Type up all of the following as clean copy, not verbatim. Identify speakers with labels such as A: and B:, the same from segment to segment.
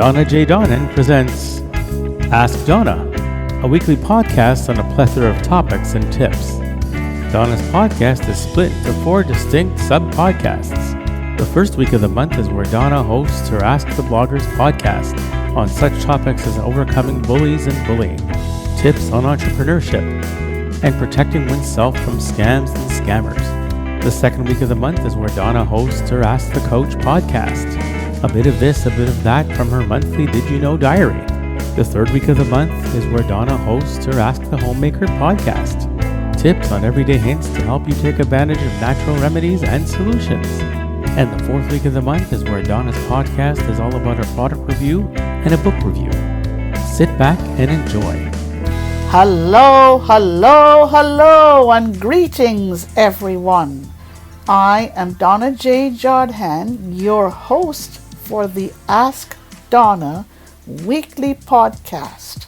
A: Donna J. Jodhan presents Ask Donna, a weekly podcast on a plethora of topics and tips. Donna's podcast is split into 4 distinct sub-podcasts. The first week of the month is where Donna hosts her Ask the Bloggers podcast on such topics as overcoming bullies and bullying, tips on entrepreneurship, and protecting oneself from scams and scammers. The second week of the month is where Donna hosts her Ask the Coach podcast. A bit of this, a bit of that from her monthly Did You Know diary. The third week of the month is where Donna hosts her Ask the Homemaker podcast. Tips on everyday hints to help you take advantage of natural remedies and solutions. And the fourth week of the month is where Donna's podcast is all about a product review and a book review. Sit back and enjoy.
B: Hello, and greetings, everyone. I am Donna J. Jodhan, your host for the Ask Donna weekly podcast.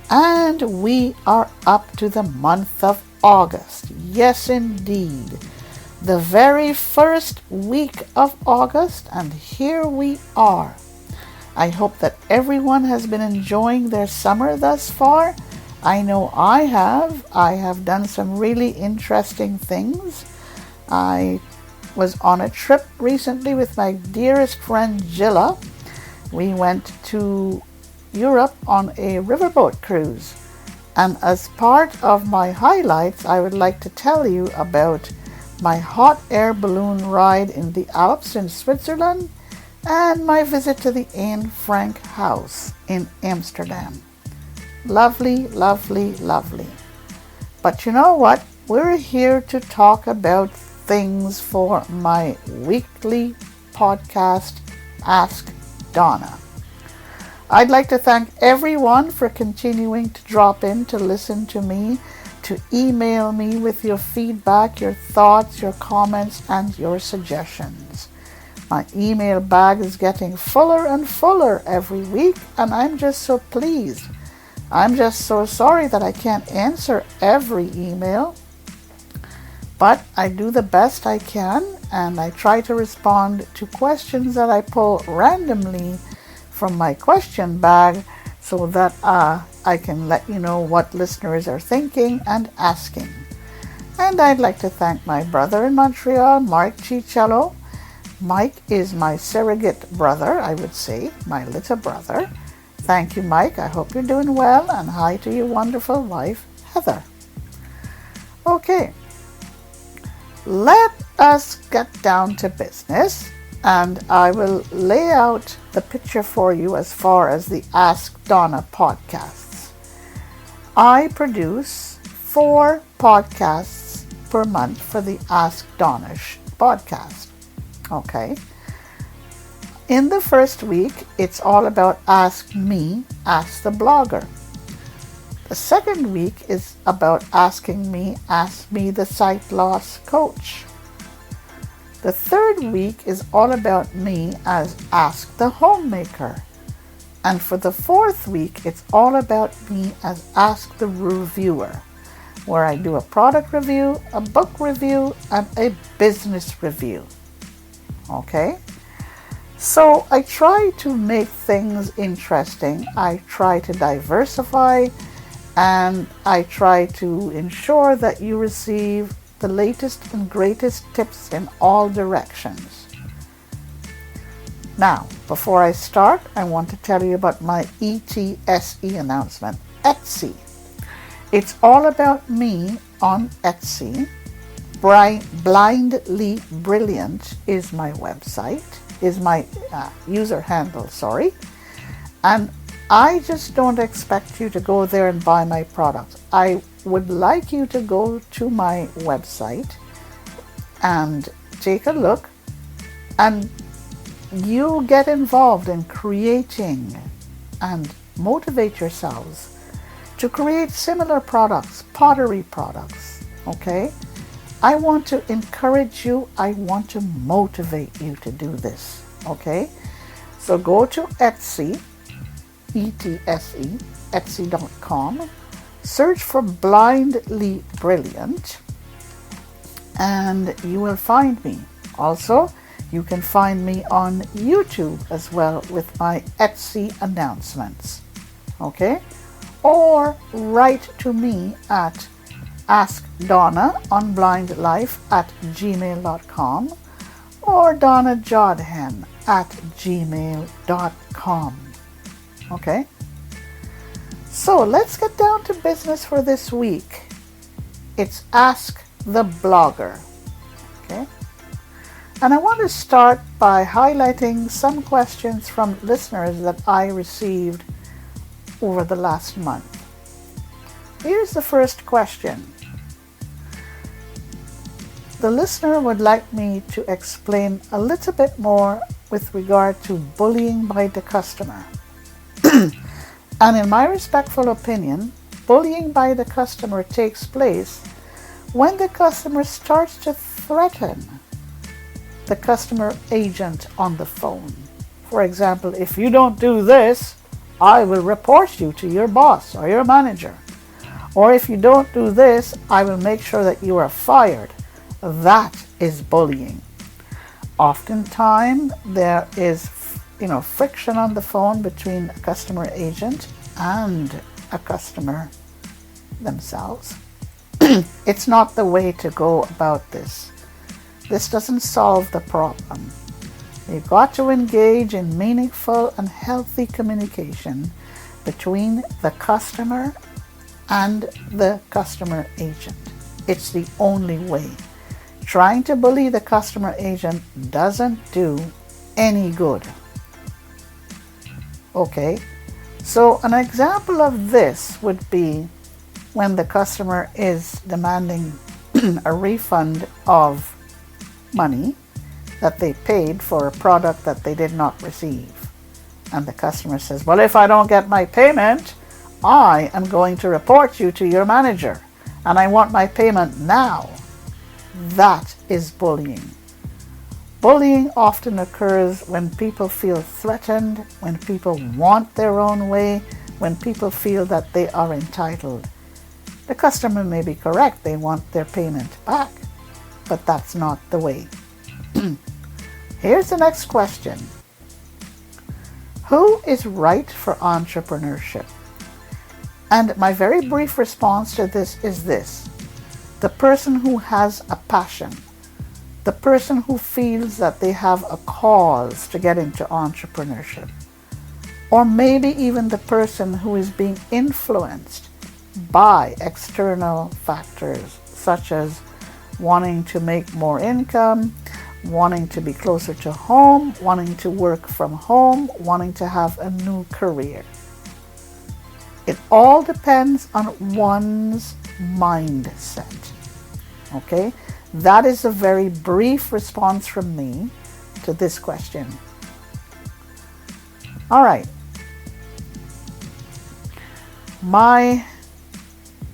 B: And we are up to the month of August. Yes, indeed. The very first week of August, and here we are. I hope that everyone has been enjoying their summer thus far. I know I have. I have done some really interesting things. I was on a trip recently with my dearest friend Jilla. We went to Europe on a riverboat cruise. And as part of my highlights, I would like to tell you about my hot air balloon ride in the Alps in Switzerland and my visit to the Anne Frank house in Amsterdam. Lovely, lovely, lovely. But you know what? We're here to talk about things for my weekly podcast, Ask Donna. I'd like to thank everyone for continuing to drop in to listen to me, to email me with your feedback, your thoughts, your comments, and your suggestions. My email bag is getting fuller and fuller every week, and I'm just so pleased. I'm just so sorry that I can't answer every email, but I do the best I can, and I try to respond to questions that I pull randomly from my question bag so that I can let you know what listeners are thinking and asking. And I'd like to thank my brother in Montreal, Mike Chicello. Mike is my surrogate brother, I would say, my little brother. Thank you, Mike. I hope you're doing well, and hi to your wonderful wife, Heather. Okay, let us get down to business, and I will lay out the picture for you as far as the Ask Donna podcasts. I produce 4 podcasts per month for the Ask Donna podcast. Okay. In the first week, it's all about Ask Me, Ask the Blogger. The second week is about Asking Me, Ask Me the Sight Loss Coach. The third week is all about me as Ask the Homemaker. And for the fourth week, it's all about me as Ask the Reviewer, where I do a product review, a book review, and a business review. Okay? So I try to make things interesting. I try to diversify, and I try to ensure that you receive the latest and greatest tips in all directions. Now, before I start, I want to tell you about my ETSE announcement, Etsy. It's all about me on Etsy. Blindly Brilliant is my website, is my user handle, and I just don't expect you to go there and buy my products. I would like you to go to my website and take a look, and you get involved in creating and motivate yourselves to create similar products, pottery products, okay? I want to encourage you. I want to motivate you to do this, okay? So go to Etsy, ETSE, Etsy.com, search for Blindly Brilliant, and you will find me. Also, You can find me on YouTube as well with my Etsy announcements. Okay? Or write to me at askdonnaonblindlife@gmail.com or donnajodhan@gmail.com. Okay? So let's get down to business for this week. It's Ask the Blogger. Okay? And I want to start by highlighting some questions from listeners that I received over the last month. Here's the first question. The listener would like me to explain a little bit more with regard to bullying by the customer. And in my respectful opinion, bullying by the customer takes place when the customer starts to threaten the customer agent on the phone. For example, if you don't do this, I will report you to your boss or your manager. Or if you don't do this, I will make sure that you are fired. That is bullying. Oftentimes there is friction on the phone between a customer agent and a customer themselves. It's not the way to go about this. This doesn't solve the problem. You've got to engage in meaningful and healthy communication between the customer and the customer agent. It's the only way. Trying to bully the customer agent doesn't do any good. Okay, so an example of this would be when the customer is demanding a refund of money that they paid for a product that they did not receive. And the customer says, well, if I don't get my payment, I am going to report you to your manager and I want my payment now. That is bullying. Bullying often occurs when people feel threatened, when people want their own way, when people feel that they are entitled. The customer may be correct, they want their payment back, but that's not the way. Here's the next question. Who is right for entrepreneurship? And my very brief response to this is this. The person who has a passion, the person who feels that they have a cause to get into entrepreneurship, or maybe even the person who is being influenced by external factors such as wanting to make more income, wanting to be closer to home, wanting to work from home, wanting to have a new career. It all depends on one's mindset. Okay? That is a very brief response from me to this question. All right. My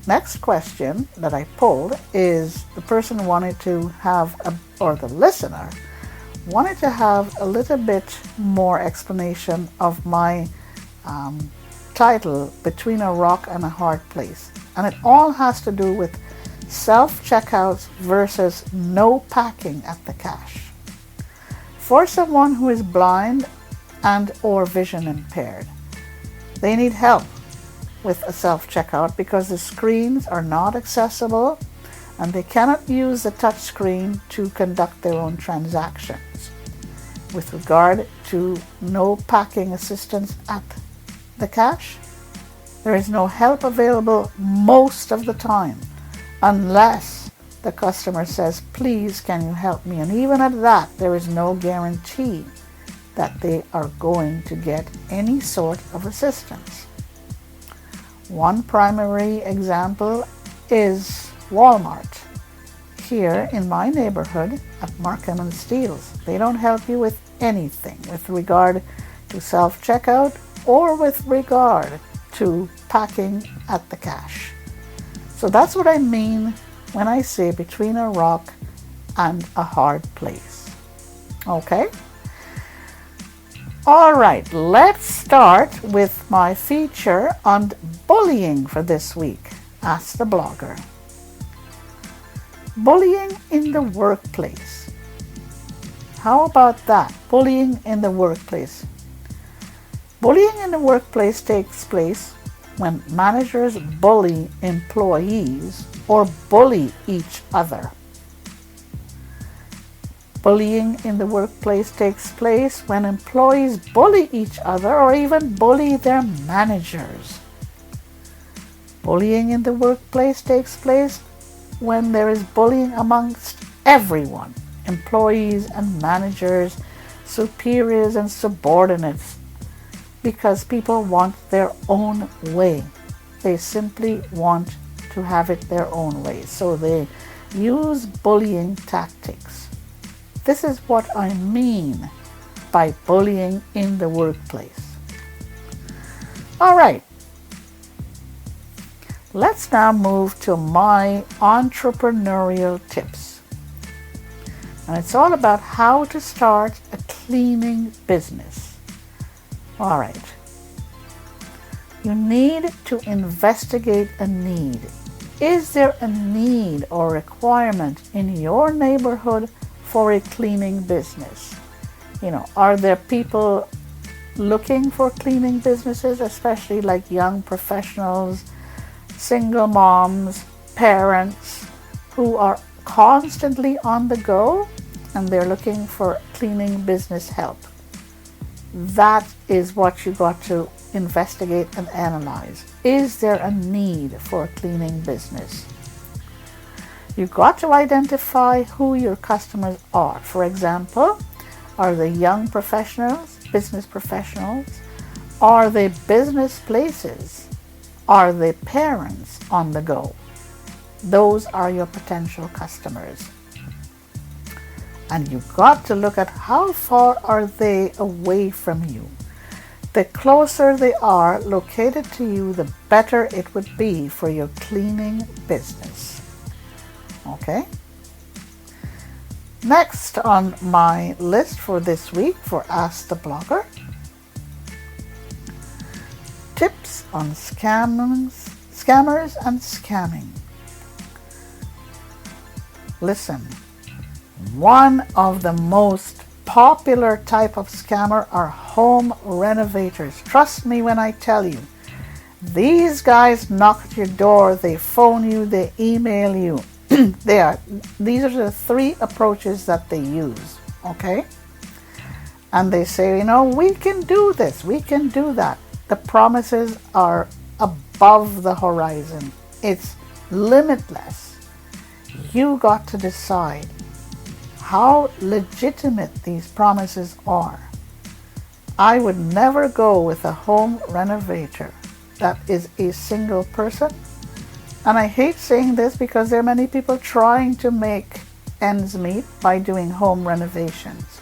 B: next question that I pulled is the person wanted to have, or the listener wanted to have a little bit more explanation of my title, Between a Rock and a Hard Place. And it all has to do with self-checkouts versus no packing at the cash. For someone who is blind and or vision impaired, they need help with a self-checkout because the screens are not accessible and they cannot use the touch screen to conduct their own transactions. With regard to no packing assistance at the cash, there is no help available most of the time unless the customer says, please can you help me? And even at that, there is no guarantee that they are going to get any sort of assistance. One primary example is Walmart. Here in my neighborhood at Markham and Steeles, they don't help you with anything with regard to self-checkout or with regard to packing at the cash. So that's what I mean when I say between a rock and a hard place. Okay? All right, let's start with my feature on bullying for this week. Ask the Blogger. Bullying in the workplace. How about that? Bullying in the workplace. Bullying in the workplace takes place when managers bully employees or bully each other. Bullying in the workplace takes place when employees bully each other or even bully their managers. Bullying in the workplace takes place when there is bullying amongst everyone, employees and managers, superiors and subordinates, because people want their own way. They simply want to have it their own way. So they use bullying tactics. This is what I mean by bullying in the workplace. All right. Let's now move to my entrepreneurial tips. And it's all about how to start a cleaning business. All right. You need to investigate a need. Is there a need or requirement in your neighborhood for a cleaning business? Are there people looking for cleaning businesses, especially like young professionals, single moms, parents who are constantly on the go and they're looking for cleaning business help? That is what you got to investigate and analyze. Is there a need for a cleaning business? You've got to identify who your customers are. For example, are they young professionals, business professionals? Are they business places? Are they parents on the go? Those are your potential customers. And you've got to look at how far are they away from you. The closer they are located to you, the better it would be for your cleaning business. Okay? Next on my list for this week for Ask the Blogger, tips on scammers and scamming. Listen, one of the most popular type of scammer are home renovators. Trust me when I tell you, these guys knock at your door, they phone you, they email you. These are the three approaches that they use, okay? And they say, we can do this, we can do that. The promises are above the horizon. It's limitless. You got to decide how legitimate these promises are. I would never go with a home renovator that is a single person. And I hate saying this because there are many people trying to make ends meet by doing home renovations.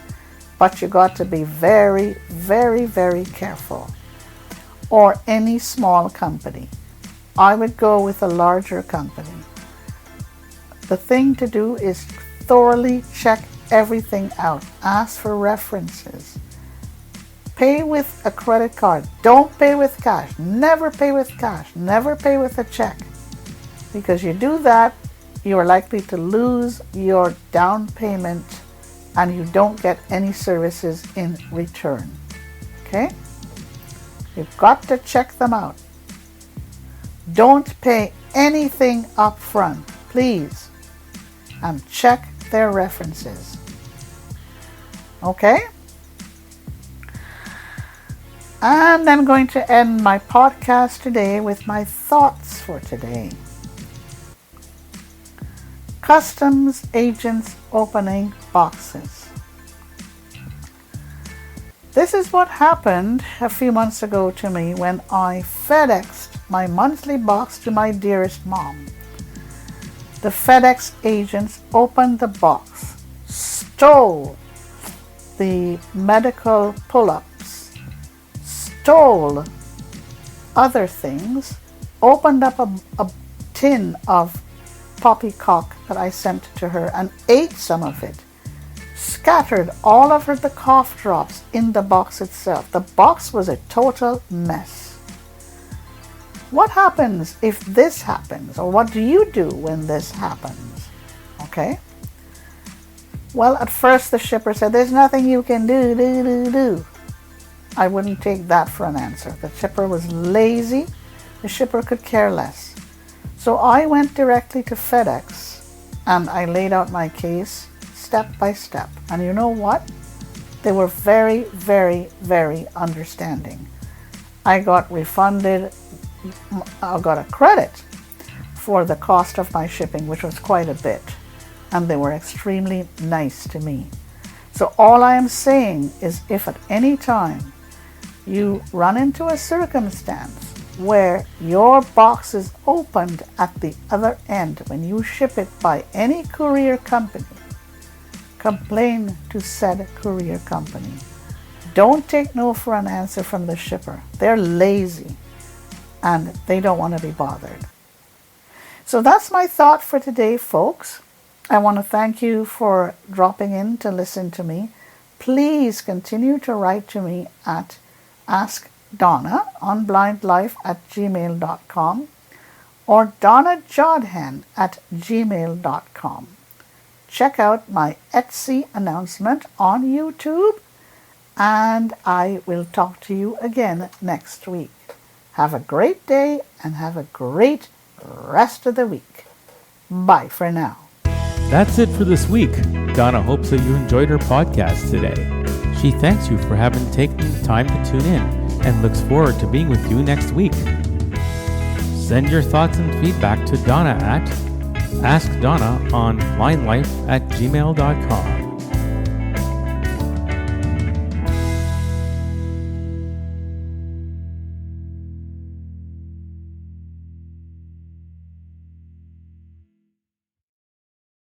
B: But you got to be very, very, very careful. Or any small company. I would go with a larger company. The thing to do is thoroughly check everything out. Ask for references. Pay with a credit card. Don't pay with cash. Never pay with cash. Never pay with a check. Because you do that, you are likely to lose your down payment and you don't get any services in return. Okay? You've got to check them out. Don't pay anything up front, please. And check their references. Okay? And I'm going to end my podcast today with my thoughts for today. Customs agents opening boxes. This is what happened a few months ago to me when I FedExed my monthly box to my dearest mom. The FedEx agents opened the box, stole the medical pull-ups, stole other things, opened up a tin of poppycock that I sent to her and ate some of it, scattered all of the cough drops in the box itself. The box was a total mess. What happens if this happens, or what do you do when this happens? Okay? Well, at first the shipper said, there's nothing you can do. I wouldn't take that for an answer. The shipper was lazy. The shipper could care less. So I went directly to FedEx and I laid out my case step by step. And you know what? They were very, very, very understanding. I got refunded, I got a credit for the cost of my shipping, which was quite a bit. And they were extremely nice to me. So all I am saying is, if at any time you run into a circumstance where your box is opened at the other end when you ship it by any courier company, complain to said courier company. Don't take no for an answer from the shipper. They're lazy and they don't want to be bothered. So that's my thought for today, folks. I want to thank you for dropping in to listen to me. Please continue to write to me at askdonna on blindlife@gmail.com or donnajodhan@gmail.com. Check out my Etsy announcement on YouTube, and I will talk to you again next week. Have a great day and have a great rest of the week. Bye for now.
A: That's it for this week. Donna hopes that you enjoyed her podcast today. She thanks you for having taken the time to tune in and looks forward to being with you next week. Send your thoughts and feedback to Donna at askdonna on blindlife@gmail.com.